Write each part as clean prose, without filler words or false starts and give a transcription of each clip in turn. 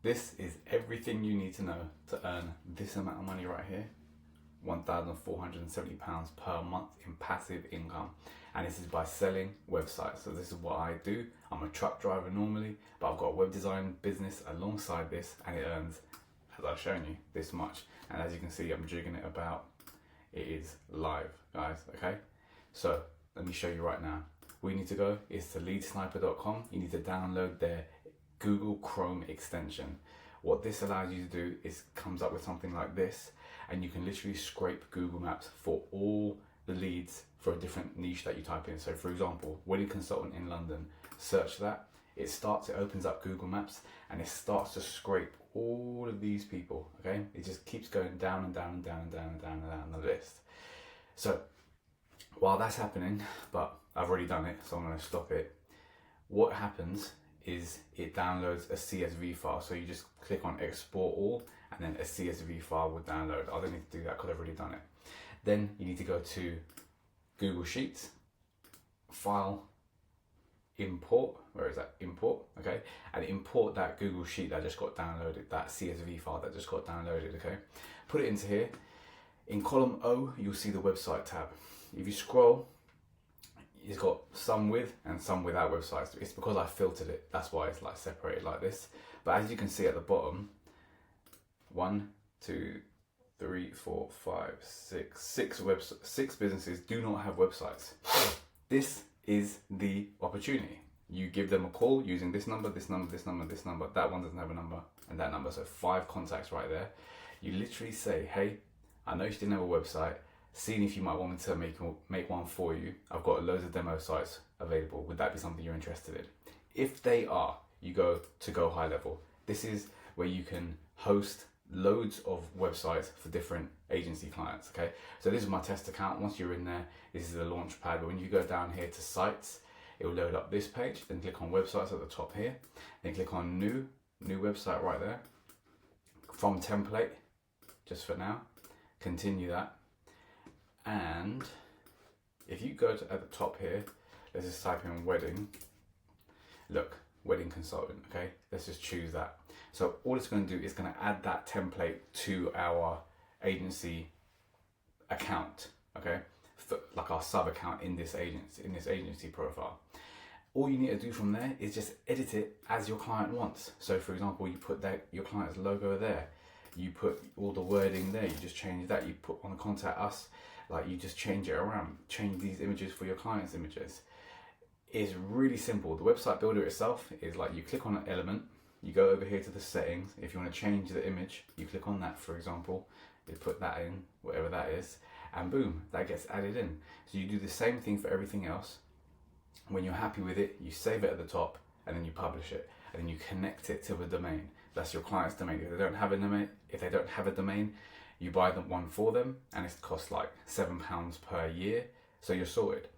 This is everything you need to know to earn this amount of money right here. £1,470 per month in passive income, and this is by selling websites. So this is what I do. I'm a truck driver normally, but I've got a web design business alongside this, and it earns, as I've shown you, this much. And as you can see, I'm jigging it about. It is live, guys. Okay, so let me show you right now. Where you need to go is to leadsniper.com. You need to download their Google Chrome extension. What this allows you to do is comes up with something like this, and you can literally scrape Google Maps for all the leads for a different niche that you type in. So for example, wedding consultant in London, search that. It opens up Google Maps, and it starts to scrape all of these people, okay? It just keeps going down and down and down and down and down and down the list. So while that's happening, but I've already done it, so I'm gonna stop it. What happens is it downloads a CSV file. So you just click on export all, and then a CSV file will download. I don't need to do that because I've already done it. Then you need to go to Google Sheets, File, Import. Where is that? Import, okay? And import that Google Sheet that just got downloaded, that CSV file that just got downloaded, okay? Put it into here. In column O, you'll see the website tab. If you scroll, it's got some with and some without websites. It's because I filtered it. That's why it's like separated like this. But as you can see at the bottom, 1, 2, 3, 4, 5, 6 businesses do not have websites. This is the opportunity. You give them a call using this number, this number, this number, this number. That one doesn't have a number, and that number. So 5 contacts right there. You literally say, hey, I know you didn't have a website. Seeing if you might want me to make one for you. I've got loads of demo sites available. Would that be something you're interested in? If they are, you go to Go High Level. This is where you can host loads of websites for different agency clients, okay? So this is my test account. Once you're in there, this is the launch pad. But when you go down here to sites, it will load up this page. Then click on websites at the top here. Then click on new website right there. From template, just for now. Continue that. And if you go to at the top here, let's just type in wedding. Look, wedding consultant, okay? Let's just choose that. So all it's going to do is going to add that template to our agency account, okay? For, like our sub account in this agency profile. All you need to do from there is just edit it as your client wants. So for example, you put your client's logo there. You put all the wording there. You just change that. You put on the contact us. Like you just change it around, change these images for your clients' images. It's really simple. The website builder itself is like you click on an element, you go over here to the settings. If you want to change the image, you click on that, for example, you put that in, whatever that is, and boom, that gets added in. So you do the same thing for everything else. When you're happy with it, you save it at the top, and then you publish it, and then you connect it to the domain. That's your client's domain. If they don't have a domain, you buy them one for them, and it costs like £7 per year, so you're sorted.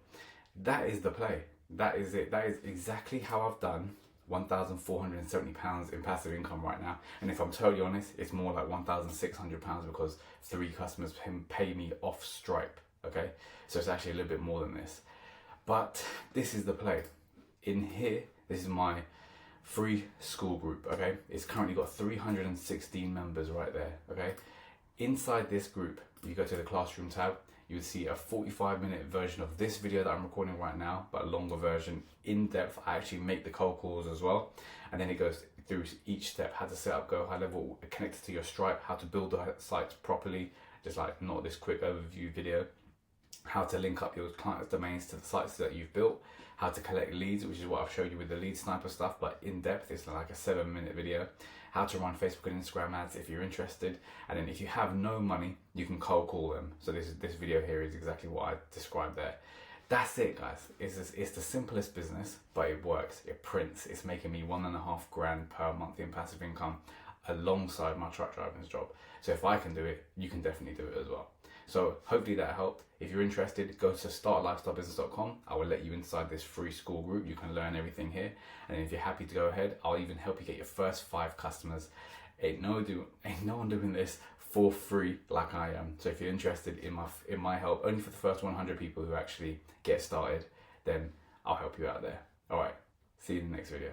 That is the play. That is it. That is exactly how I've done £1,470 in passive income right now. And if I'm totally honest, it's more like £1,600 because 3 customers pay me off Stripe. Okay, so it's actually a little bit more than this. But this is the play. In here, this is my free school group. Okay, it's currently got 316 members right there. Okay. Inside this group, you go to the classroom tab, you will see a 45-minute version of this video that I'm recording right now, but a longer version, in depth. I actually make the cold calls as well. And then it goes through each step, how to set up Go High Level, connected to your Stripe, how to build the sites properly, just like not this quick overview video, how to link up your client's domains to the sites that you've built, how to collect leads, which is what I've showed you with the lead sniper stuff, but in depth. It's like a 7-minute video. How to run Facebook and Instagram ads if you're interested. And then if you have no money, you can cold call them. So this video here is exactly what I described there. That's it, guys. It's the simplest business, but it works. It prints. It's making me £1.5 grand per month in passive income alongside my truck driving job. So if I can do it, you can definitely do it as well. So hopefully that helped. If you're interested, go to startlifestylebusiness.com. I will let you inside this free school group. You can learn everything here. And if you're happy to go ahead, I'll even help you get your first 5 customers. Ain't no one doing this for free like I am. So if you're interested in my help, only for the first 100 people who actually get started, then I'll help you out there. All right, see you in the next video.